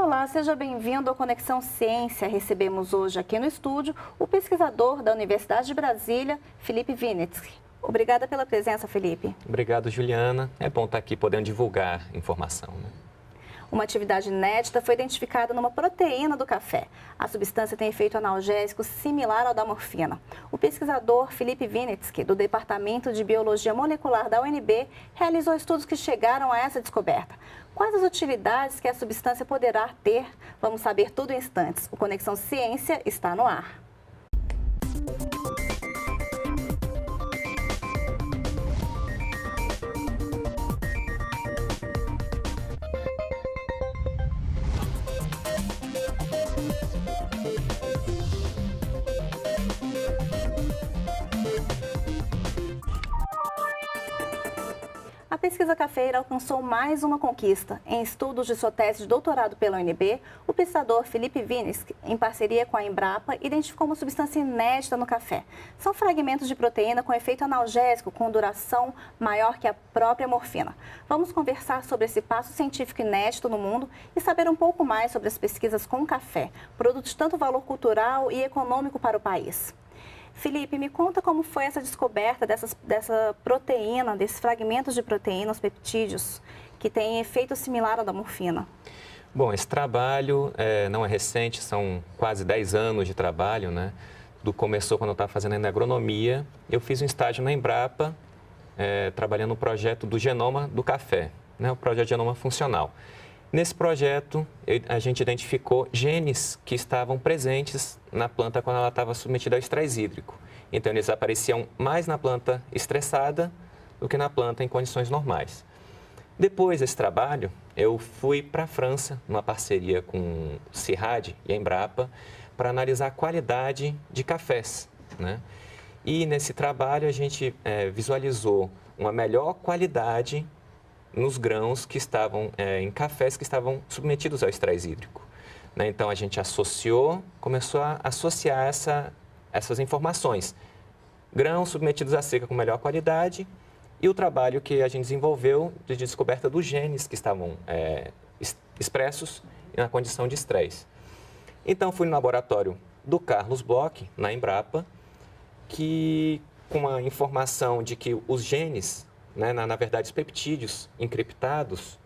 Olá, seja bem-vindo ao Conexão Ciência. Recebemos hoje aqui no estúdio o pesquisador da Universidade de Brasília, Felipe Vinitsky. Obrigada pela presença, Felipe. Obrigado, Juliana. É bom estar aqui podendo divulgar informação, né? Uma atividade inédita foi identificada numa proteína do café. A substância tem efeito analgésico similar ao da morfina. O pesquisador Felipe Vinitsky, do Departamento de Biologia Molecular da UNB, realizou estudos que chegaram a essa descoberta. Quais as utilidades que a substância poderá ter? Vamos saber tudo em instantes. O Conexão Ciência está no ar. A pesquisa cafeira alcançou mais uma conquista. Em estudos de sua tese de doutorado pela UNB, o pesquisador Felipe Vinitsky, em parceria com a Embrapa, identificou uma substância inédita no café. São fragmentos de proteína com efeito analgésico, com duração maior que a própria morfina. Vamos conversar sobre esse passo científico inédito no mundo e saber um pouco mais sobre as pesquisas com café, produto de tanto valor cultural e econômico para o país. Felipe, me conta como foi essa descoberta dessa proteína, desses fragmentos de proteína, os peptídeos, que têm efeito similar ao da morfina. Bom, esse trabalho não é recente, são quase 10 anos de trabalho, né? Começou quando eu estava fazendo ainda agronomia. Eu fiz um estágio na Embrapa, trabalhando no projeto do genoma do café, né? O projeto Genoma Funcional. Nesse projeto, a gente identificou genes que estavam presentes na planta quando ela estava submetida ao estresse hídrico. Então, eles apareciam mais na planta estressada do que na planta em condições normais. Depois desse trabalho, eu fui para a França, numa parceria com o CIRAD e a Embrapa, para analisar a qualidade de cafés, né? E nesse trabalho, a gente visualizou uma melhor qualidade nos grãos que estavam em cafés que estavam submetidos ao estresse hídrico, né? Então, a gente começou a associar essas informações. Grãos submetidos à seca com melhor qualidade e o trabalho que a gente desenvolveu de descoberta dos genes que estavam expressos na condição de estresse. Então, fui no laboratório do Carlos Bloch, na Embrapa, que com a informação de que os genes, né, na verdade, os peptídeos encriptados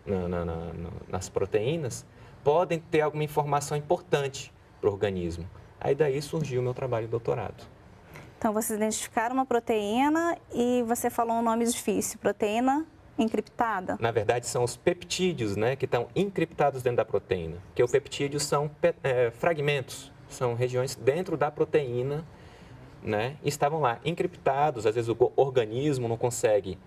nas proteínas podem ter alguma informação importante para o organismo. Aí daí surgiu o meu trabalho de doutorado. Então, vocês identificaram uma proteína e você falou um nome difícil, proteína encriptada? Na verdade, são os peptídeos, né, que estão encriptados dentro da proteína. Porque os peptídeos são fragmentos, são regiões dentro da proteína, né, e estavam lá encriptados. Às vezes o organismo não consegue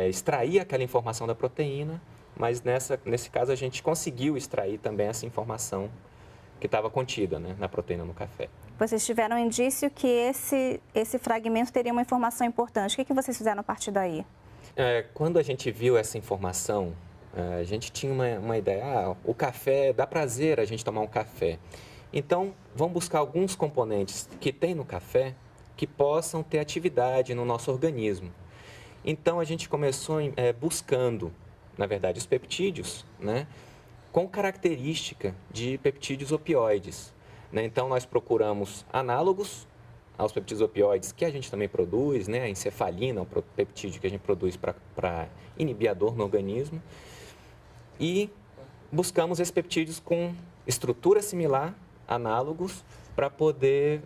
extrair aquela informação da proteína, mas nesse caso a gente conseguiu extrair também essa informação que estava contida, né, na proteína no café. Vocês tiveram um indício que esse fragmento teria uma informação importante. O que vocês fizeram a partir daí? Quando a gente viu essa informação, a gente tinha uma ideia, o café, dá prazer a gente tomar um café. Então, vamos buscar alguns componentes que tem no café que possam ter atividade no nosso organismo. Então, a gente começou buscando, na verdade, os peptídeos, né, com característica de peptídeos opioides, né? Então, nós procuramos análogos aos peptídeos opioides que a gente também produz, né? A encefalina, o peptídeo que a gente produz para inibir a dor no organismo. E buscamos esses peptídeos com estrutura similar, análogos, para poder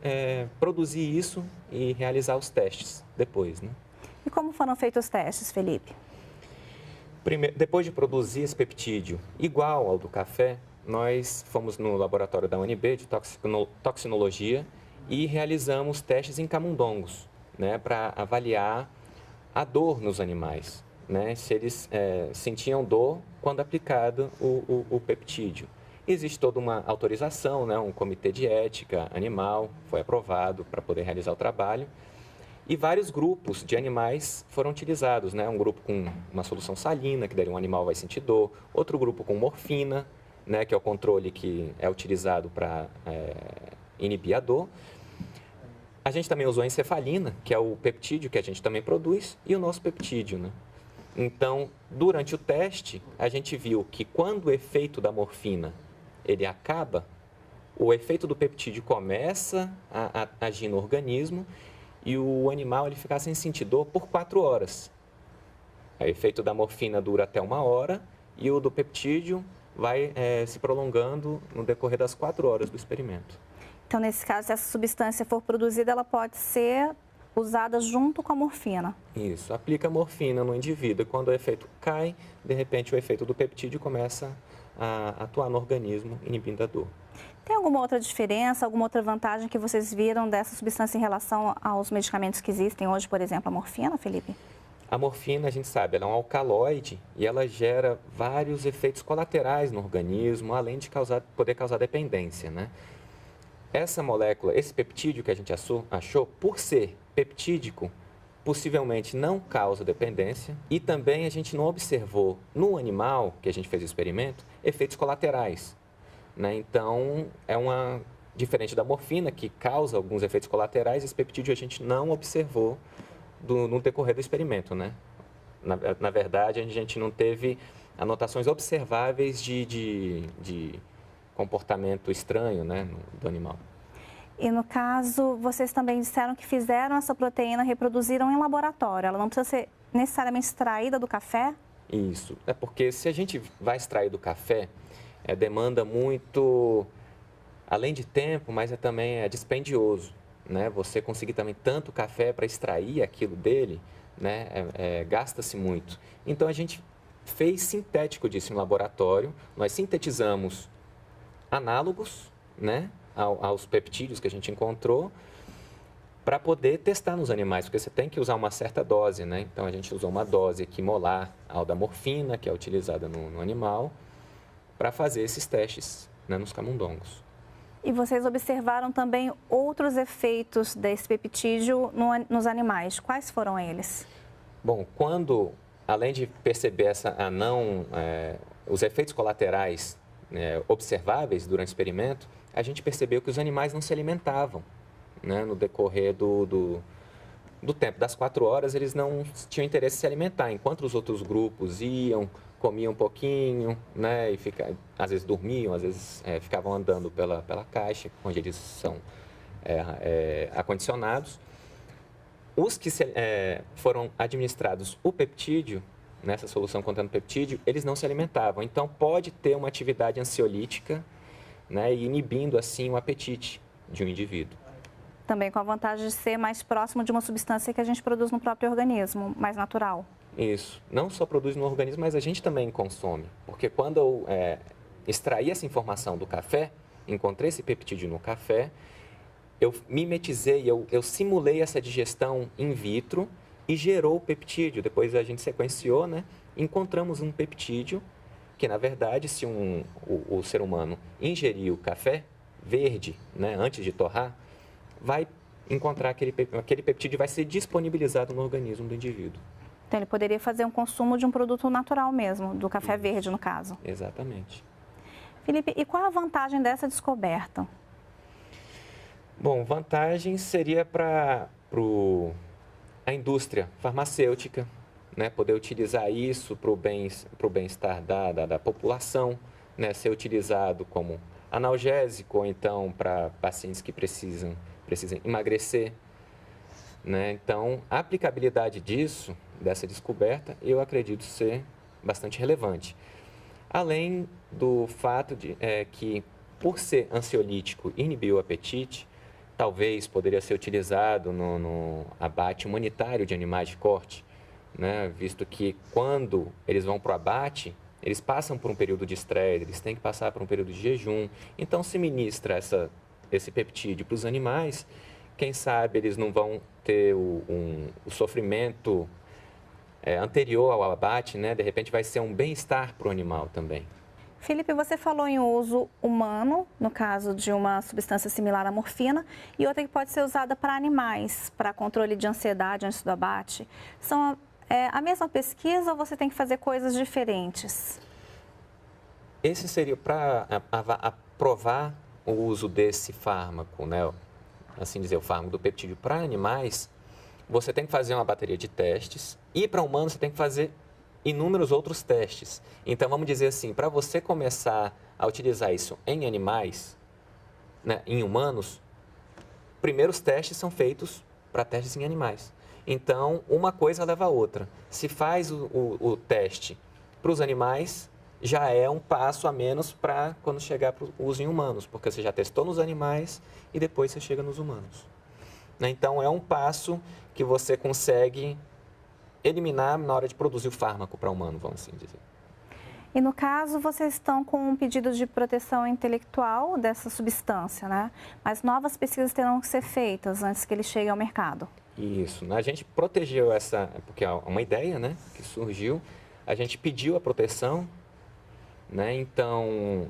produzir isso e realizar os testes depois, né? E como foram feitos os testes, Felipe? Depois de produzir esse peptídeo igual ao do café, nós fomos no laboratório da UNB de toxinologia e realizamos testes em camundongos, né, para avaliar a dor nos animais, né, se eles sentiam dor quando aplicado o peptídeo. Existe toda uma autorização, né, um comitê de ética animal foi aprovado para poder realizar o trabalho. E vários grupos de animais foram utilizados, né? Um grupo com uma solução salina, que daí um animal vai sentir dor. Outro grupo com morfina, né? Que é o controle que é utilizado para inibir a dor. A gente também usou a encefalina, que é o peptídeo que a gente também produz, e o nosso peptídeo, né? Então, durante o teste, a gente viu que quando o efeito da morfina ele acaba, o efeito do peptídeo começa a agir no organismo e o animal ele fica sem sentir dor por 4 horas. O efeito da morfina dura até 1 hora e o do peptídeo vai se prolongando no decorrer das 4 horas do experimento. Então, nesse caso, se essa substância for produzida, ela pode ser usada junto com a morfina. Isso, aplica morfina no indivíduo e quando o efeito cai, de repente o efeito do peptídeo começa a atuar no organismo, inibindo a dor. Tem alguma outra diferença, alguma outra vantagem que vocês viram dessa substância em relação aos medicamentos que existem hoje, por exemplo, a morfina, Felipe? A morfina, a gente sabe, ela é um alcaloide e ela gera vários efeitos colaterais no organismo, além de poder causar dependência, né? Essa molécula, esse peptídeo que a gente achou, por ser peptídico, possivelmente não causa dependência e também a gente não observou no animal, que a gente fez o experimento, efeitos colaterais, né? Então, diferente da morfina, que causa alguns efeitos colaterais, esse peptídeo a gente não observou no decorrer do experimento, né? Na verdade, a gente não teve anotações observáveis de comportamento estranho, né, do animal. E no caso, vocês também disseram que fizeram essa proteína, reproduziram em laboratório. Ela não precisa ser necessariamente extraída do café? Isso. É porque se a gente vai extrair do café, demanda muito, além de tempo, mas também é dispendioso, né? Você conseguir também tanto café para extrair aquilo dele, né? Gasta-se muito. Então a gente fez sintético disso em laboratório. Nós sintetizamos análogos, né, aos peptídeos que a gente encontrou para poder testar nos animais, porque você tem que usar uma certa dose, né? Então a gente usou uma dose equimolar ao da morfina, que é utilizada no animal, para fazer esses testes, né, nos camundongos. E vocês observaram também outros efeitos desse peptídeo nos animais. Quais foram eles? Bom, além de perceber os efeitos colaterais observáveis durante o experimento, a gente percebeu que os animais não se alimentavam, né? No decorrer do tempo, das 4 horas, eles não tinham interesse em se alimentar, enquanto os outros grupos comiam um pouquinho, né? E às vezes dormiam, às vezes ficavam andando pela caixa, onde eles são acondicionados. Os que foram administrados o peptídeo, nessa solução contendo peptídeo, eles não se alimentavam. Então, pode ter uma atividade ansiolítica, né, e inibindo, assim, o apetite de um indivíduo. Também com a vantagem de ser mais próximo de uma substância que a gente produz no próprio organismo, mais natural. Isso. Não só produz no organismo, mas a gente também consome. Porque quando eu extraí essa informação do café, encontrei esse peptídeo no café, eu mimetizei, eu simulei essa digestão in vitro, e gerou o peptídeo. Depois a gente sequenciou, né? Encontramos um peptídeo que, na verdade, se o ser humano ingerir o café verde, né, antes de torrar, vai encontrar aquele peptídeo, vai ser disponibilizado no organismo do indivíduo. Então, ele poderia fazer um consumo de um produto natural mesmo, do café verde, no caso. Exatamente. Felipe, e qual a vantagem dessa descoberta? Bom, vantagem seria para a indústria farmacêutica, né, poder utilizar isso para o bem-estar da população, né, ser utilizado como analgésico ou então para pacientes que precisam emagrecer, né? Então, a aplicabilidade dessa descoberta, eu acredito ser bastante relevante. Além do fato que, por ser ansiolítico e inibir o apetite, talvez poderia ser utilizado no abate humanitário de animais de corte, né? Visto que quando eles vão para o abate, eles passam por um período de estresse, eles têm que passar por um período de jejum. Então, se ministra esse peptídeo para os animais, quem sabe eles não vão ter o sofrimento anterior ao abate, né? De repente vai ser um bem-estar para o animal também. Felipe, você falou em uso humano, no caso de uma substância similar à morfina, e outra que pode ser usada para animais, para controle de ansiedade antes do abate. São a mesma pesquisa ou você tem que fazer coisas diferentes? Esse seria para aprovar o uso desse fármaco, né? Assim dizer, o fármaco do peptídeo para animais, você tem que fazer uma bateria de testes e para humanos você tem que fazer inúmeros outros testes. Então, vamos dizer assim, para você começar a utilizar isso em animais, né, em humanos, primeiro os testes são feitos para testes em animais. Então, uma coisa leva a outra. Se faz o teste para os animais, já é um passo a menos para quando chegar para o uso em humanos, porque você já testou nos animais e depois você chega nos humanos. Né? Então, é um passo que você consegue eliminar na hora de produzir o fármaco para humano, vamos assim dizer. E no caso, vocês estão com um pedido de proteção intelectual dessa substância, né? Mas novas pesquisas terão que ser feitas antes que ele chegue ao mercado. Isso. A gente protegeu essa, porque é uma ideia, né, que surgiu. A gente pediu a proteção, né? Então,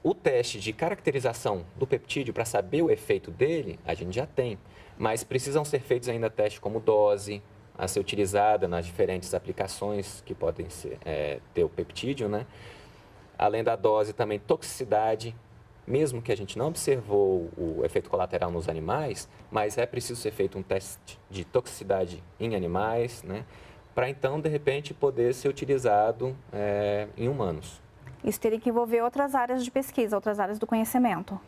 o teste de caracterização do peptídeo para saber o efeito dele, a gente já tem, mas precisam ser feitos ainda testes como dose a ser utilizada nas diferentes aplicações que podem ter o peptídeo, né? Além da dose, também toxicidade, mesmo que a gente não observou o efeito colateral nos animais, mas é preciso ser feito um teste de toxicidade em animais, né? Para então, de repente, poder ser utilizado em humanos. Isso teria que envolver outras áreas de pesquisa, outras áreas do conhecimento.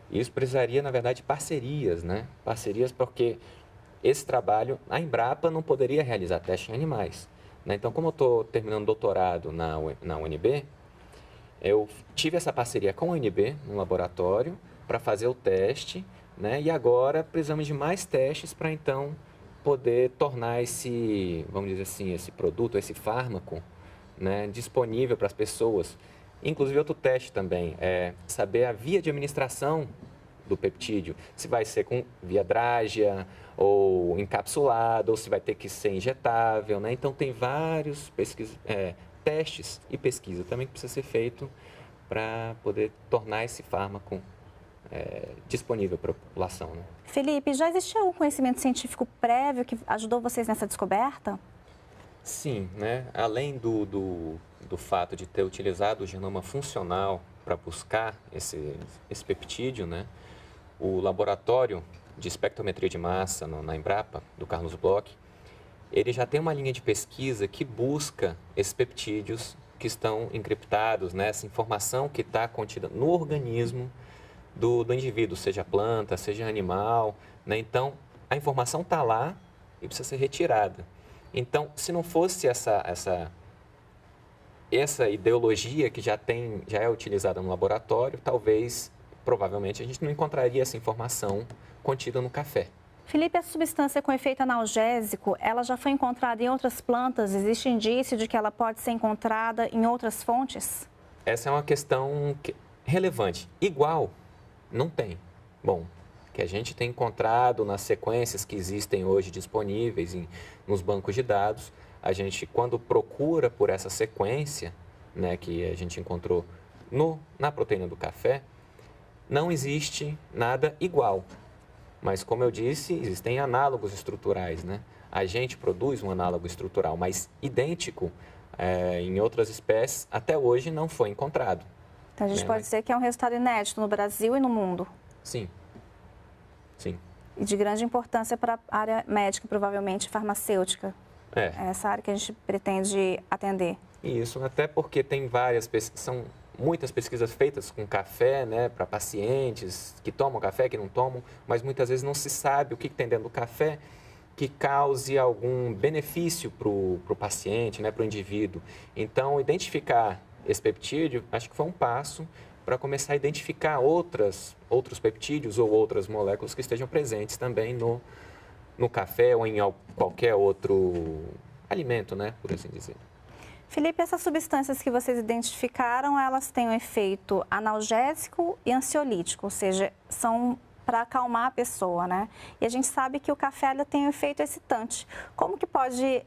Isso precisaria, na verdade, de parcerias, né? Parcerias porque esse trabalho, a Embrapa não poderia realizar teste em animais, né? Então, como eu estou terminando doutorado na UNB, eu tive essa parceria com a UNB, no laboratório, para fazer o teste, né? E agora precisamos de mais testes para, então, poder tornar vamos dizer assim, esse produto, esse fármaco, né, disponível para as pessoas. Inclusive, outro teste também é saber a via de administração do peptídeo, se vai ser via drágea ou encapsulado, ou se vai ter que ser injetável, né? Então, tem vários testes e pesquisa também que precisa ser feito para poder tornar esse fármaco disponível para a população, né? Felipe, já existia algum conhecimento científico prévio que ajudou vocês nessa descoberta? Sim, né? Além do fato de ter utilizado o genoma funcional para buscar esse peptídeo, né? O laboratório de espectrometria de massa na Embrapa, do Carlos Bloch, ele já tem uma linha de pesquisa que busca esses peptídeos que estão encriptados, né? Essa informação que está contida no organismo do indivíduo, seja planta, seja animal, né? Então, a informação está lá e precisa ser retirada. Então, se não fosse essa ideologia que já é utilizada no laboratório, provavelmente, a gente não encontraria essa informação contida no café. Felipe, essa substância com efeito analgésico, ela já foi encontrada em outras plantas? Existe indício de que ela pode ser encontrada em outras fontes? Essa é uma questão relevante. Igual, não tem. Bom, que a gente tem encontrado nas sequências que existem hoje disponíveis nos bancos de dados, a gente, quando procura por essa sequência, né, que a gente encontrou na proteína do café, não existe nada igual. Mas, como eu disse, existem análogos estruturais, né? A gente produz um análogo estrutural, mas idêntico em outras espécies, até hoje não foi encontrado. Então, a gente pode dizer que é um resultado inédito no Brasil e no mundo. Sim. Sim. E de grande importância para a área médica, provavelmente farmacêutica. É essa área que a gente pretende atender. Isso, até porque tem são muitas pesquisas feitas com café, né, para pacientes que tomam café, que não tomam, mas muitas vezes não se sabe o que tem dentro do café que cause algum benefício para o paciente, né, para o indivíduo. Então, identificar esse peptídeo, acho que foi um passo para começar a identificar outros peptídeos ou outras moléculas que estejam presentes também no café ou em qualquer outro alimento, né, por assim dizer. Felipe, essas substâncias que vocês identificaram, elas têm um efeito analgésico e ansiolítico, ou seja, são para acalmar a pessoa, né? E a gente sabe que o café tem um efeito excitante. Como que pode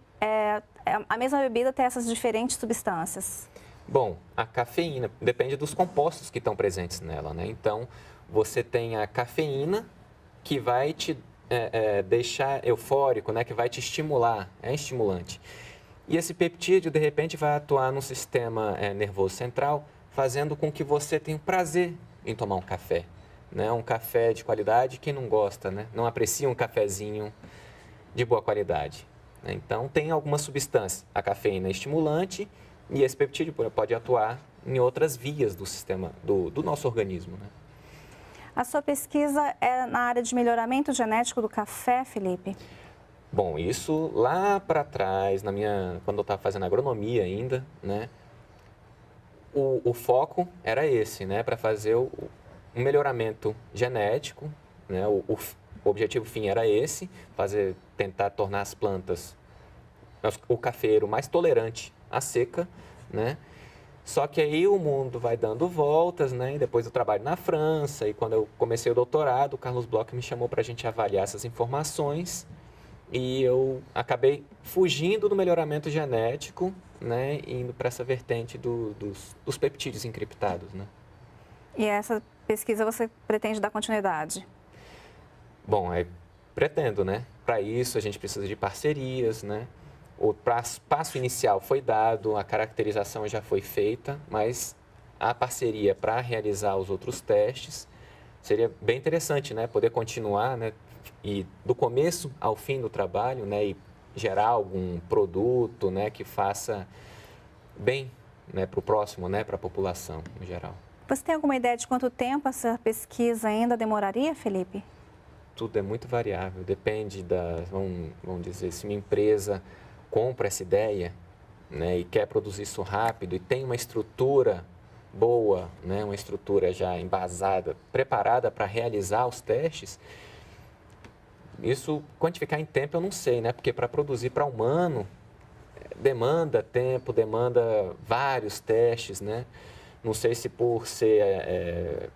a mesma bebida ter essas diferentes substâncias? Bom, a cafeína depende dos compostos que estão presentes nela, né? Então, você tem a cafeína que vai te deixar eufórico, né? Que vai te estimular, é estimulante. E esse peptídeo, de repente, vai atuar no sistema nervoso central, fazendo com que você tenha prazer em tomar um café, né? Um café de qualidade, quem não gosta, né? Não aprecia um cafezinho de boa qualidade. Então, tem algumas substâncias. A cafeína é estimulante E esse peptídeo pode atuar em outras vias do sistema, do nosso organismo, né? A sua pesquisa é na área de melhoramento genético do café, Felipe? Bom, isso lá para trás, quando eu estava fazendo agronomia ainda, né? O foco era esse, né? Para fazer um melhoramento genético, né? O objetivo fim era esse, tentar tornar as plantas, o cafeiro mais tolerante à seca, né? Só que aí o mundo vai dando voltas, né? E depois eu trabalho na França, e quando eu comecei o doutorado, o Carlos Bloch me chamou para a gente avaliar essas informações, e eu acabei fugindo do melhoramento genético, né? Indo para essa vertente dos peptídeos encriptados, né? E essa pesquisa você pretende dar continuidade? Bom, pretendo, né? Para isso a gente precisa de parcerias, né? O passo inicial foi dado, a caracterização já foi feita, mas a parceria para realizar os outros testes seria bem interessante, né? Poder continuar, né? E do começo ao fim do trabalho, né? E gerar algum produto, né? Que faça bem, né? Para o próximo, né? Para a população em geral. Você tem alguma ideia de quanto tempo essa pesquisa ainda demoraria, Felipe? Tudo é muito variável, depende vamos dizer, se uma empresa compra essa ideia, né, e quer produzir isso rápido e tem uma estrutura boa, né, uma estrutura já embasada, preparada para realizar os testes, isso quantificar em tempo eu não sei, né, porque para produzir para humano demanda tempo, demanda vários testes, né, não sei se por ser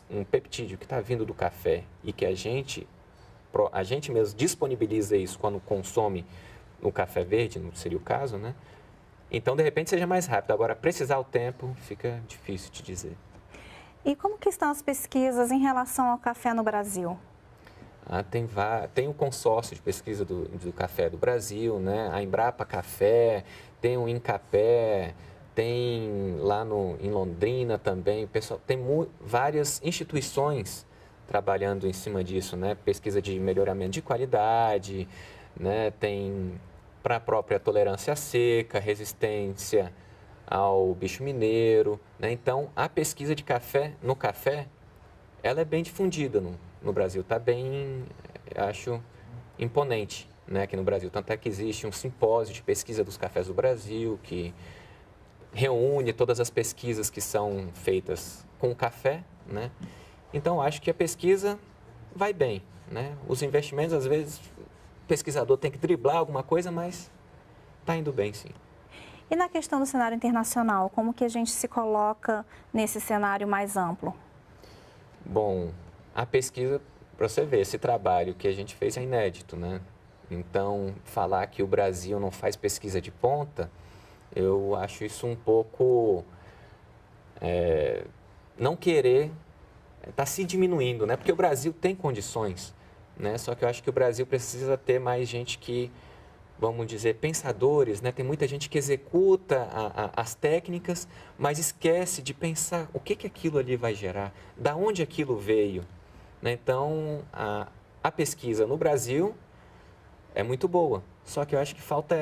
um peptídeo que está vindo do café e que a gente mesmo disponibiliza isso quando consome no café verde, não seria o caso, né? Então, de repente, seja mais rápido. Agora, precisar o tempo, fica difícil de dizer. E como que estão as pesquisas em relação ao café no Brasil? Tem o consórcio de pesquisa do café do Brasil, né? A Embrapa Café, tem o Incapé, tem lá em Londrina também. Pessoal, tem várias instituições trabalhando em cima disso, né? Pesquisa de melhoramento de qualidade, né? Tem para a própria tolerância à seca, resistência ao bicho mineiro, né? Então, a pesquisa de no café, ela é bem difundida no Brasil, está bem, acho, imponente, né? Aqui no Brasil. Tanto é que existe um simpósio de pesquisa dos cafés do Brasil, que reúne todas as pesquisas que são feitas com o café, né? Então, acho que a pesquisa vai bem, né? Os investimentos, às vezes, o pesquisador tem que driblar alguma coisa, mas está indo bem, sim. E na questão do cenário internacional, como que a gente se coloca nesse cenário mais amplo? Bom, a pesquisa, para você ver, esse trabalho que a gente fez é inédito, né? Então, falar que o Brasil não faz pesquisa de ponta, eu acho isso um pouco não querer está se diminuindo, né? Porque o Brasil tem condições, né? Só que eu acho que o Brasil precisa ter mais gente que, vamos dizer, pensadores, né? Tem muita gente que executa as técnicas, mas esquece de pensar o que aquilo ali vai gerar, da onde aquilo veio, né? Então, a pesquisa no Brasil é muito boa, só que eu acho que falta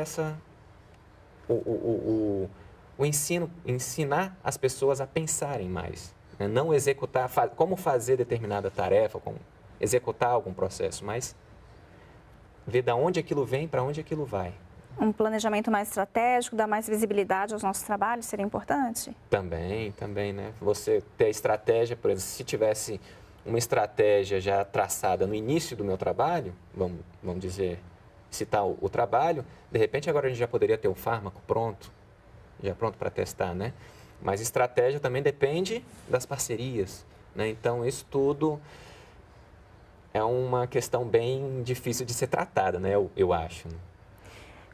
o ensino, ensinar as pessoas a pensarem mais. Não executar, como fazer determinada tarefa, como executar algum processo, mas ver de onde aquilo vem, para onde aquilo vai. Um planejamento mais estratégico, dar mais visibilidade aos nossos trabalhos, seria importante? Também, né? Você ter a estratégia, por exemplo, se tivesse uma estratégia já traçada no início do meu trabalho, vamos dizer, citar o trabalho, de repente agora a gente já poderia ter o fármaco pronto, já pronto para testar, né? Mas estratégia também depende das parcerias, né? Então, isso tudo é uma questão bem difícil de ser tratada, né? Eu acho.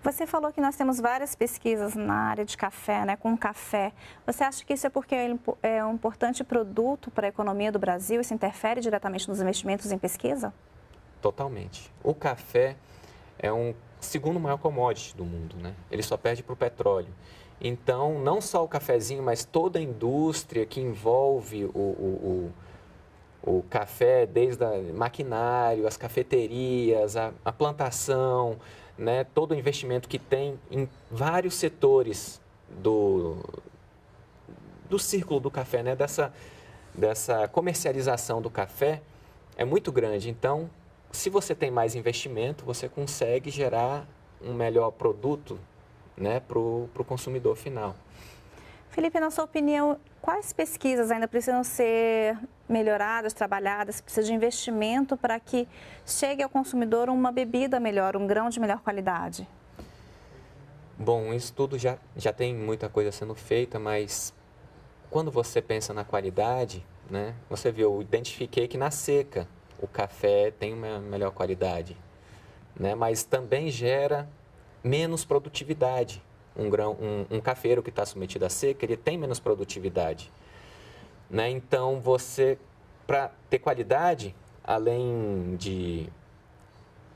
Você falou que nós temos várias pesquisas na área de café, né? Com café. Você acha que isso é porque é um importante produto para a economia do Brasil? Isso interfere diretamente nos investimentos em pesquisa? Totalmente. O café é o segundo maior commodity do mundo, né? Ele só perde para o petróleo. Então, não só o cafezinho, mas toda a indústria que envolve o café, desde o maquinário, as cafeterias, a plantação, né, todo o investimento que tem em vários setores do círculo do café, né, dessa comercialização do café é muito grande. Então, se você tem mais investimento, você consegue gerar um melhor produto, né, para o consumidor final. Felipe, na sua opinião, quais pesquisas ainda precisam ser melhoradas, trabalhadas, precisa de investimento para que chegue ao consumidor uma bebida melhor, um grão de melhor qualidade? Bom, isso tudo já tem muita coisa sendo feita, mas quando você pensa na qualidade, né, você viu, eu identifiquei que na seca o café tem uma melhor qualidade, né, mas também gera menos produtividade. Um cafeiro que está submetido à seca, ele tem menos produtividade, né? Então, para ter qualidade, além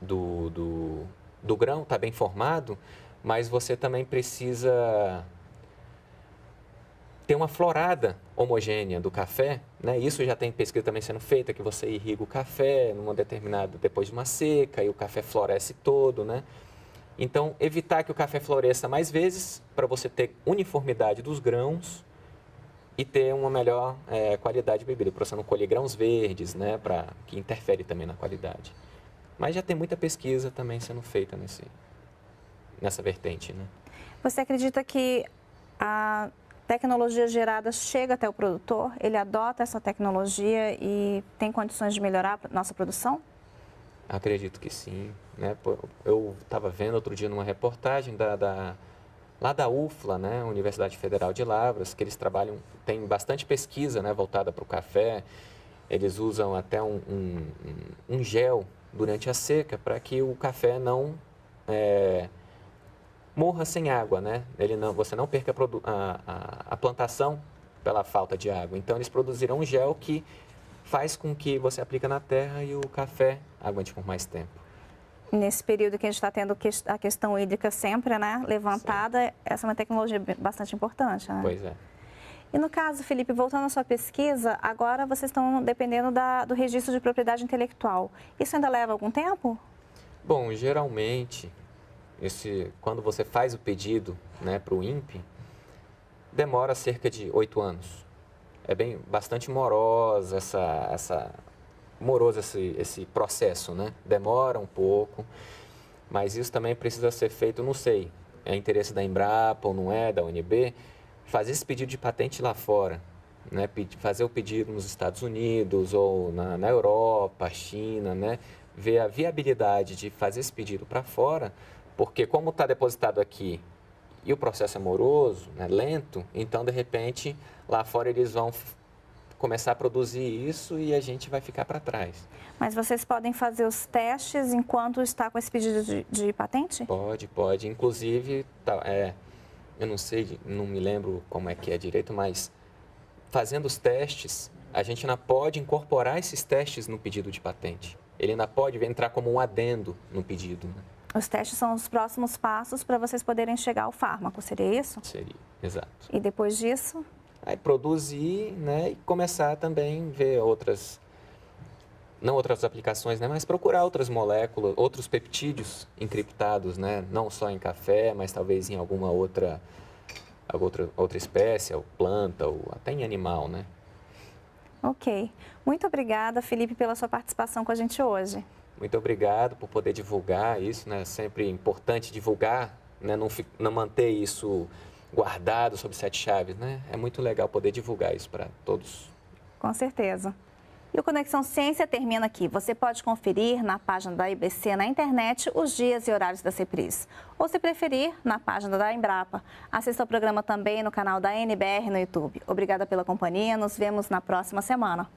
do grão estar bem formado, mas você também precisa ter uma florada homogênea do café, né? Isso já tem pesquisa também sendo feita, que você irriga o café depois de uma seca e o café floresce todo, né? Então, evitar que o café floresça mais vezes para você ter uniformidade dos grãos e ter uma melhor qualidade de bebida, para você não colher grãos verdes, né, que interfere também na qualidade. Mas já tem muita pesquisa também sendo feita nessa vertente, né? Você acredita que a tecnologia gerada chega até o produtor? Ele adota essa tecnologia e tem condições de melhorar a nossa produção? Acredito que sim, né? Eu estava vendo outro dia numa reportagem lá da UFLA, né? Universidade Federal de Lavras, que eles trabalham, tem bastante pesquisa, né, voltada para o café. Eles usam até um gel durante a seca para que o café não morra sem água, né? Você não perca a plantação pela falta de água. Então, eles produziram um gel que faz com que você aplique na terra e o café aguente por mais tempo. Nesse período que a gente está tendo a questão hídrica sempre, né, levantada, sim, essa é uma tecnologia bastante importante, né? Pois é. E no caso, Felipe, voltando à sua pesquisa, agora vocês estão dependendo do registro de propriedade intelectual. Isso ainda leva algum tempo? Bom, geralmente, quando você faz o pedido, né, para o INPE, demora cerca de 8 anos. É bastante moroso esse processo, né? Demora um pouco, mas isso também precisa ser feito, não sei, é interesse da Embrapa ou não é, da UNB, fazer esse pedido de patente lá fora, né? Fazer o pedido nos Estados Unidos ou na Europa, China, né? Ver a viabilidade de fazer esse pedido para fora, porque como está depositado aqui e o processo é moroso, né, lento, então, de repente, lá fora eles vão começar a produzir isso e a gente vai ficar para trás. Mas vocês podem fazer os testes enquanto está com esse pedido de patente? Pode. Inclusive, eu não sei, não me lembro como é que é direito, mas fazendo os testes, a gente ainda pode incorporar esses testes no pedido de patente. Ele ainda pode entrar como um adendo no pedido, né? Os testes são os próximos passos para vocês poderem chegar ao fármaco, seria isso? Seria, exato. E depois disso? Aí produzir, né, e começar também a ver não outras aplicações, né, mas procurar outras moléculas, outros peptídeos encriptados, né, não só em café, mas talvez em alguma outra espécie, ou planta, ou até em animal, né? Ok. Muito obrigada, Felipe, pela sua participação com a gente hoje. Muito obrigado por poder divulgar isso, né? É sempre importante divulgar, né? Não manter isso guardado sob 7 chaves, né? É muito legal poder divulgar isso para todos. Com certeza. E o Conexão Ciência termina aqui. Você pode conferir na página da IBC na internet os dias e horários da CEPRIS. Ou, se preferir, na página da Embrapa. Assista ao programa também no canal da NBR no YouTube. Obrigada pela companhia. Nos vemos na próxima semana.